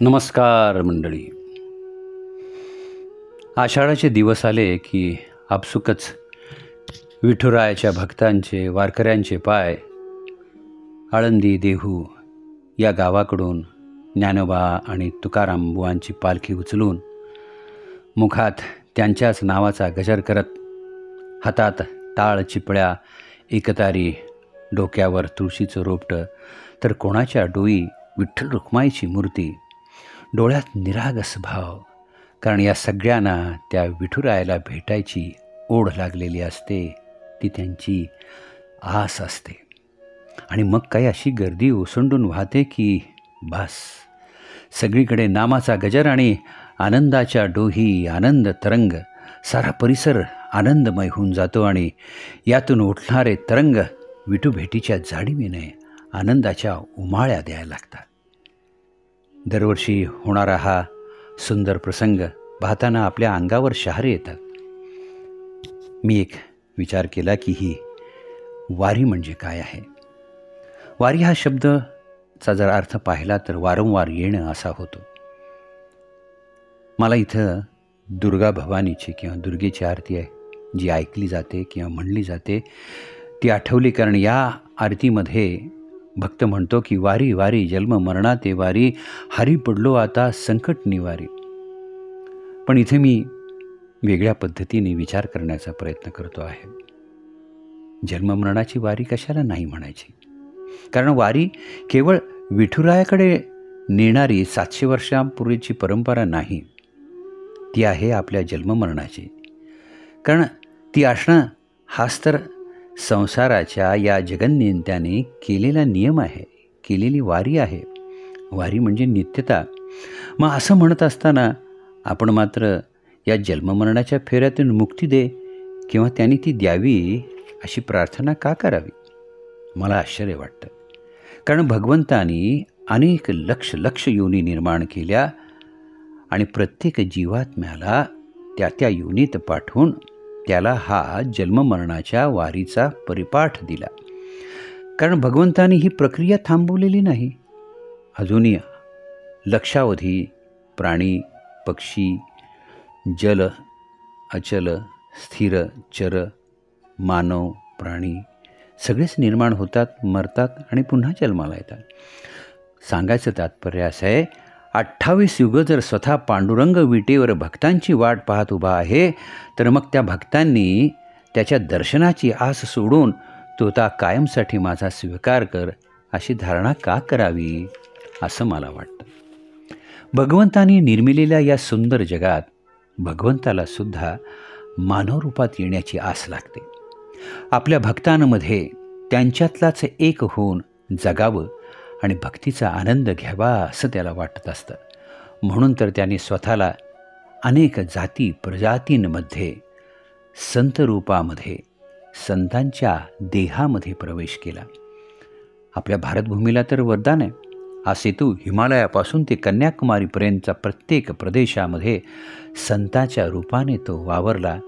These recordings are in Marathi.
नमस्कार मंडळी. आषाढाचे दिवस आले की आपसुकच विठुरायाच्या भक्तांचे वारकऱ्यांचे पाय आळंदी देहू या गावाकडून ज्ञानोबा आणि तुकाराम बुवांची पालखी उचलून मुखात त्यांच्याच नावाचा गजर करत, हातात टाळ चिपळ्या एकतारी, डोक्यावर तुळशीचं रोपटं, तर कोणाच्या डोई विठ्ठल रुक्माईची मूर्ती, डोळ्यात निरागस भाव. कारण या सगळ्यांना त्या विठुरायाला भेटायची ओढ लागलेली असते, ती त्यांची आस असते. आणि मग काही अशी गर्दी ओसंडून वाहते की बस, सगळीकडे नामाचा गजर आणि आनंदाच्या डोही, आनंद तरंग. सारा परिसर आनंदमय होऊन जातो आणि यातून उठणारे तरंग विठू भेटीच्या जाणीवेने आनंदाच्या उमाळ्या द्यायला लागतात. दरवर्षी होणारा हा सुंदर प्रसंग पाहताना आपल्या अंगावर शहारे येतात. मी एक विचार केला की ही वारी म्हणजे काय आहे. वारी हा शब्दचा जर अर्थ पाहिला तर वारंवार येणं असा होतो. मला इथं दुर्गा भवानीची किंवा दुर्गेची आरती आहे जी ऐकली जाते किंवा म्हणली जाते ती आठवली. कारण या आरतीमध्ये भक्त म्हणतो की वारी वारी जन्म मरणाते वारी, हरी पडलो आता संकट निवारी. पण इथे मी वेगळ्या पद्धतीने विचार करण्याचा प्रयत्न करतो आहे. जन्ममरणाची वारी कशाला नाही म्हणायची. कारण वारी केवळ विठुरायाकडे नेणारी 700 वर्षांपूर्वीची परंपरा नाही, ती आहे आपल्या जन्ममरणाची. कारण ती असणं हाच तर संसाराच्या या जगन्नेत्याने केलेला नियम आहे, केलेली वारी आहे. वारी म्हणजे नित्यता. मग असं म्हणत असताना आपण मात्र या जन्ममरणाच्या फेऱ्यातून मुक्ती दे किंवा त्यांनी ती द्यावी अशी प्रार्थना का करावी. मला आश्चर्य वाटतं. कारण भगवंतानी अनेक लक्ष योनी निर्माण केल्या आणि प्रत्येक जीवात्म्याला त्या योनीत पाठवून त्याला हा जन्ममरणाच्या वारीचा परिपाठ दिला. कारण भगवंतानी ही प्रक्रिया थांबवलेली नाही. अजूनही लक्षावधी प्राणी, पक्षी, जल, अचल, स्थिर, चर, मानव, प्राणी सगळेच निर्माण होतात, मरतात आणि पुन्हा जन्माला येतात. सांगायचं तात्पर्य असं आहे, 28 युग जर स्वतः पांडुरंग विटेवर भक्तांची वाट पाहत उभा आहे, तर मग त्या भक्तांनी त्याच्या दर्शनाची आस सोडून तो ता कायमसाठी माझा स्वीकार कर अशी धारणा का करावी असं मला वाटतं. भगवंतानी निर्मिलेल्या या सुंदर जगात भगवंताला सुद्धा मानवरूपात येण्याची आस लागते. आपल्या भक्तांमध्ये त्यांच्यातलाच एक होऊन जगावं आणि भक्तीचा आनंद घ्यावा असं त्याला वाटत असतं. म्हणून तर त्याने स्वतःला अनेक जाती प्रजातींमध्ये संत रूपामध्ये संतांच्या देहामध्ये प्रवेश केला. आपल्या भारतभूमीला तर वरदान आहे. हा सेतू हिमालयापासून ते कन्याकुमारीपर्यंतच्या प्रत्येक प्रदेशामध्ये संतांच्या रूपाने तो वावरला.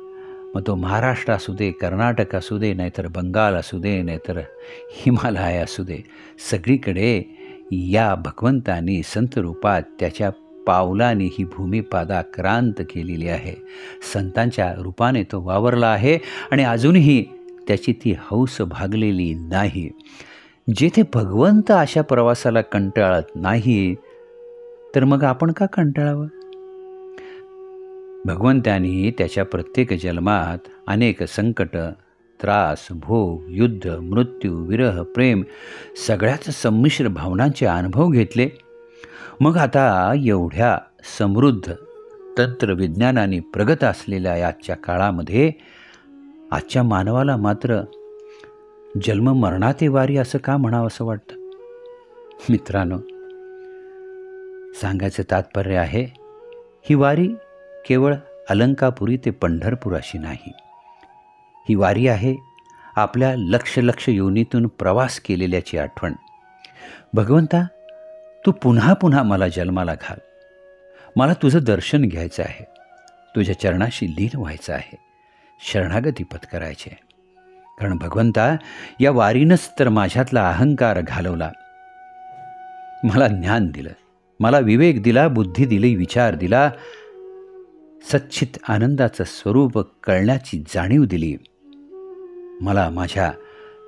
मग तो महाराष्ट्र असू दे, कर्नाटक असू दे, नाहीतर बंगाल असू दे, नाहीतर हिमालय असू दे, सगळीकडे या भगवंतानी संत रूपात त्याच्या पावलाने ही भूमी पादाक्रांत केलेली आहे. संतांच्या रूपाने तो वावरला आहे आणि अजूनही त्याची ती हौस भागलेली नाही. जेथे भगवंत अशा प्रवासाला कंटाळत नाही, तर मग आपण का कंटाळावं. भगवंतानी त्याच्या प्रत्येक जन्मात अनेक संकट, त्रास, भोग, युद्ध, मृत्यू, विरह, प्रेम सगळ्याच संमिश्र भावनांचे अनुभव घेतले. मग आता एवढ्या समृद्ध तंत्रविज्ञानाने प्रगत असलेल्या याच्या काळामध्ये आजच्या मानवाला मात्र जन्ममरणाते वारी असं का म्हणावं असं वाटतं. मित्रांनो, सांगायचं तात्पर्य आहे, ही वारी केवळ अलंकापुरी ते पंढरपूर अशी नाही. ही वारी आहे आपल्या लक्ष योनीतून प्रवास केलेल्याची आठवण. भगवंता, तू पुन्हा पुन्हा मला जन्माला घाल. मला तुझं दर्शन घ्यायचं आहे, तुझ्या चरणाशी लीन व्हायचं आहे, शरणागती पत्करायची आहे. कारण भगवंता, या वारीनंच तर माझ्यातला अहंकार घालवला. मला ज्ञान दिलं, मला विवेक दिला, बुद्धी दिली, विचार दिला, सच्चित आनंदाचं स्वरूप कळण्याची जाणीव दिली. मला माझ्या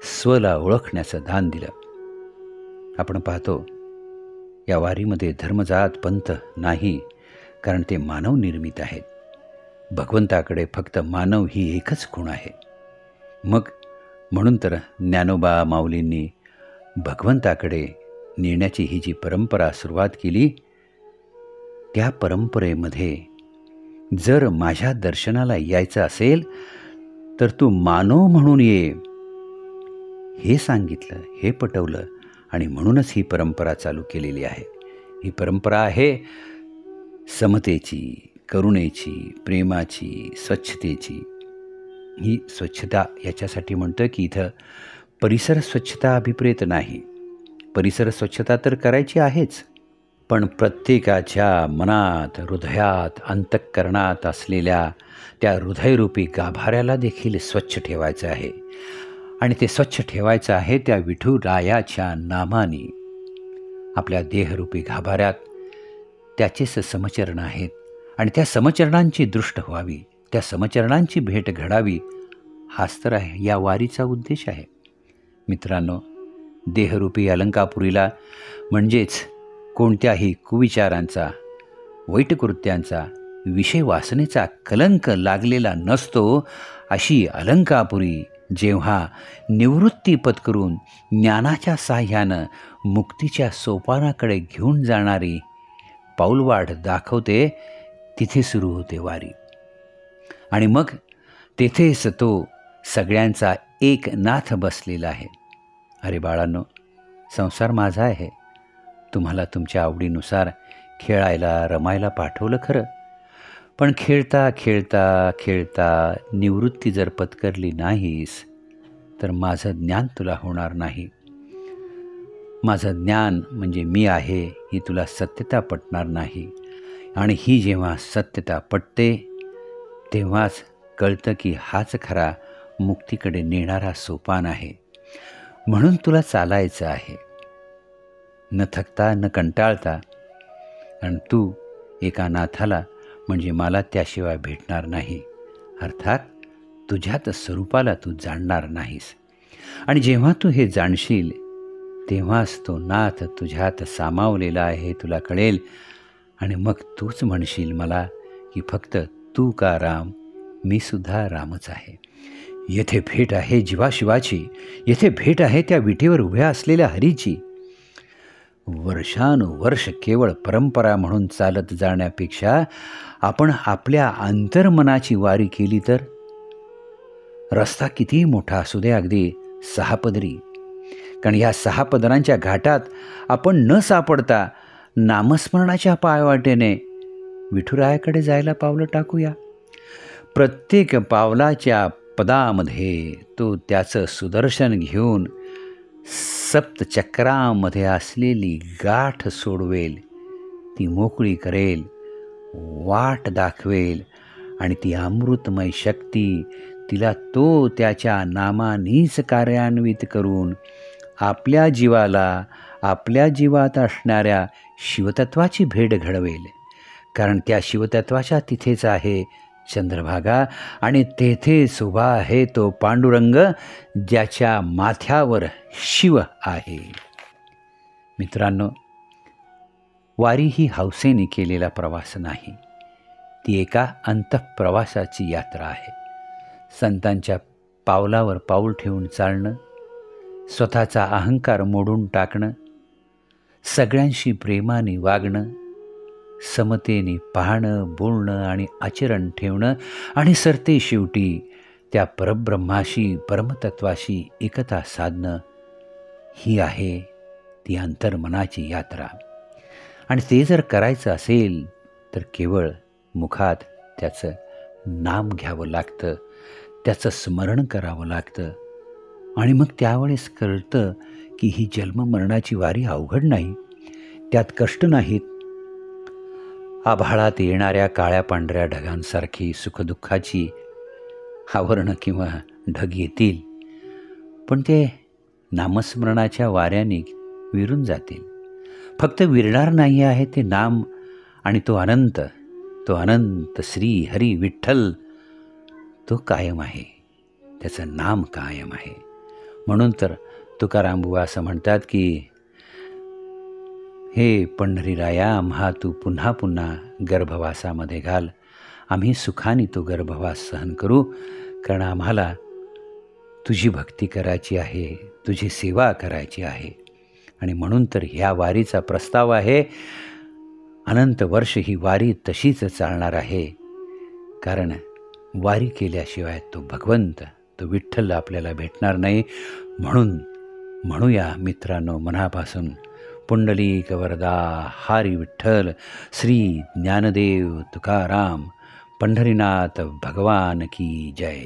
स्वला ओळखण्याचं दान दिलं. आपण पाहतो या वारीमध्ये धर्मजात पंथ नाही, कारण ते मानव निर्मित आहेत. भगवंताकडे फक्त मानव ही एकच खूण आहे. मग म्हणून तर ज्ञानोबा माऊलींनी भगवंताकडे नेण्याची ही जी परंपरा सुरुवात केली, त्या परंपरेमध्ये जर माझ्या दर्शनाला यायचं असेल तर तू मानव म्हणून ये, हे सांगितलं, हे पटवलं. आणि म्हणूनच ही परंपरा चालू केलेली आहे. ही परंपरा आहे समतेची, करुणेची, प्रेमाची, स्वच्छतेची. ही स्वच्छता याच्यासाठी म्हणतं की इथं परिसर स्वच्छता अभिप्रेत नाही. परिसर स्वच्छता तर करायची आहेच, पण प्रत्येकाच्या मनात, हृदयात, अंतःकरणात असलेल्या त्या हृदयरूपी गाभाऱ्याला देखील स्वच्छ ठेवायचं आहे. आणि ते स्वच्छ ठेवायचं आहे त्या विठुरायाच्या नामाने. आपल्या देहरूपी गाभाऱ्यात त्याचेच समचरण आहेत आणि त्या समचरणांची दृष्ट व्हावी, त्या समचरणांची भेट घडावी, हाच तर आहे या वारीचा उद्देश आहे. मित्रांनो, देहरूपी अलंकापुरीला म्हणजेच कोणत्याही कुविचारांचा, वाईट कृत्यांचा, विषय वासनेचा कलंक लागलेला नसतो. अशी अलंकापुरी जेव्हा निवृत्ती पत्करून ज्ञानाच्या साह्यानं मुक्तीच्या सोपानाकडे घेऊन जाणारी पाऊलवाट दाखवते, तिथे सुरू होते वारी. आणि मग तेथेच तो सगळ्यांचा एक नाथ बसलेला आहे. अरे बाळांनो, संसार माझा आहे. तुम्हाला तुमच्या आवडीनुसार खेळायला, रमायला पाठवलं खरं, पण खेळता खेळता खेळता निवृत्ती जर पत्करली नाहीस तर माझं ज्ञान तुला होणार नाही. माझं ज्ञान म्हणजे मी आहे ही तुला सत्यता पटणार नाही. आणि ही जेव्हा सत्यता पटते तेव्हाच कळतं की हाच खरा मुक्तीकडे नेणारा सोपान आहे. म्हणून तुला चालायचं आहे, न थकता न कंटाळता. आणि तू एका नाथाला म्हणजे मला त्याशिवाय भेटणार नाही. अर्थात तुझ्यात स्वरूपाला तू जाणणार नाहीस. आणि जेव्हा तू हे जाणशील तेव्हाच तो नाथ तुझ्यात सामावलेला आहे हे तुला कळेल. आणि मग तूच म्हणशील मला की फक्त तू का राम, मी सुद्धा रामच आहे. येथे भेट आहे जीवाशिवाची, येथे भेट आहे त्या विटेवर उभ्या असलेल्या हरीची. वर्षानुवर्ष केवळ परंपरा म्हणून चालत जाण्यापेक्षा आपण आपल्या अंतर्मनाची वारी केली तर रस्ता कितीही मोठा असू दे, अगदी 6 पदरी, कारण ह्या 6 पदरांच्या घाटात आपण न सापडता नामस्मरणाच्या पायवाटेने विठुरायाकडे जायला पावलं टाकूया. प्रत्येक पावलाच्या पदामध्ये तो त्याचं सुदर्शन घेऊन सप्तचक्रामध्ये असलेली गाठ सोडवेल, ती मोकळी करेल, वाट दाखवेल. आणि ती अमृतमय शक्ती तिला तो त्याच्या नामानीच कार्यान्वित करून आपल्या जीवाला, आपल्या जीवात असणाऱ्या शिवतत्वाची भेट घडवेल. कारण त्या शिवतत्वाच्या तिथेच आहे चंद्रभागा आणि तेथेच उभा आहे तो पांडुरंग ज्याच्या माथ्यावर शिव आहे. मित्रांनो, वारी ही हौसेने केलेला प्रवास नाही, ती एका अंतःप्रवासाची यात्रा आहे. संतांच्या पावलावर पाऊल ठेवून चालणं, स्वतःचा अहंकार मोडून टाकणं, सगळ्यांशी प्रेमाने वागणं, समतेने पाहणं, बोलणं आणि आचरण ठेवणं आणि सरते शेवटी त्या परब्रह्माशी, परमतत्वाशी एकता साधणं, ही आहे ती अंतर्मनाची यात्रा. आणि ते जर करायचं असेल तर केवळ मुखात त्याचं नाम घ्यावं लागतं, त्याचं स्मरण करावं लागतं. आणि मग त्यावेळेस कळतं की ही जन्ममरणाची वारी अवघड नाही, त्यात कष्ट नाहीत. आभाळात येणाऱ्या काळ्या पांढऱ्या ढगांसारखी सुखदुःखाची आवरणं किंवा ढग येतील, पण ते नामस्मरणाच्या वाऱ्याने विरून जातील. फक्त विरणार नाही आहे ते नाम आणि तो अनंत श्री हरी विठ्ठल तो कायम आहे, त्याचं नाम कायम आहे. म्हणून तर तुकारामबुवा असं म्हणतात की हे पंढरीराया आम्हा तू पुन्हा पुन्हा गर्भवासामध्ये घाल. आम्ही सुखाने तो गर्भवास सहन करू, कारण आम्हाला तुझी भक्ती करायची आहे, तुझी सेवा करायची आहे. आणि म्हणून तर ह्या वारीचा प्रस्ताव आहे. अनंत वर्ष ही वारी तशीच चालणार आहे, कारण वारी केल्याशिवाय तो भगवंत, तो विठ्ठल आपल्याला भेटणार नाही. म्हणून म्हणूया मित्रांनो मनापासून, पुंडलिक वरदा हरी विठ्ठल, श्री ज्ञानदेव तुकाराम, पंढरीनाथ भगवान की जय.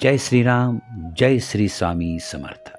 जय श्रीराम, जय श्री स्वामी समर्थ.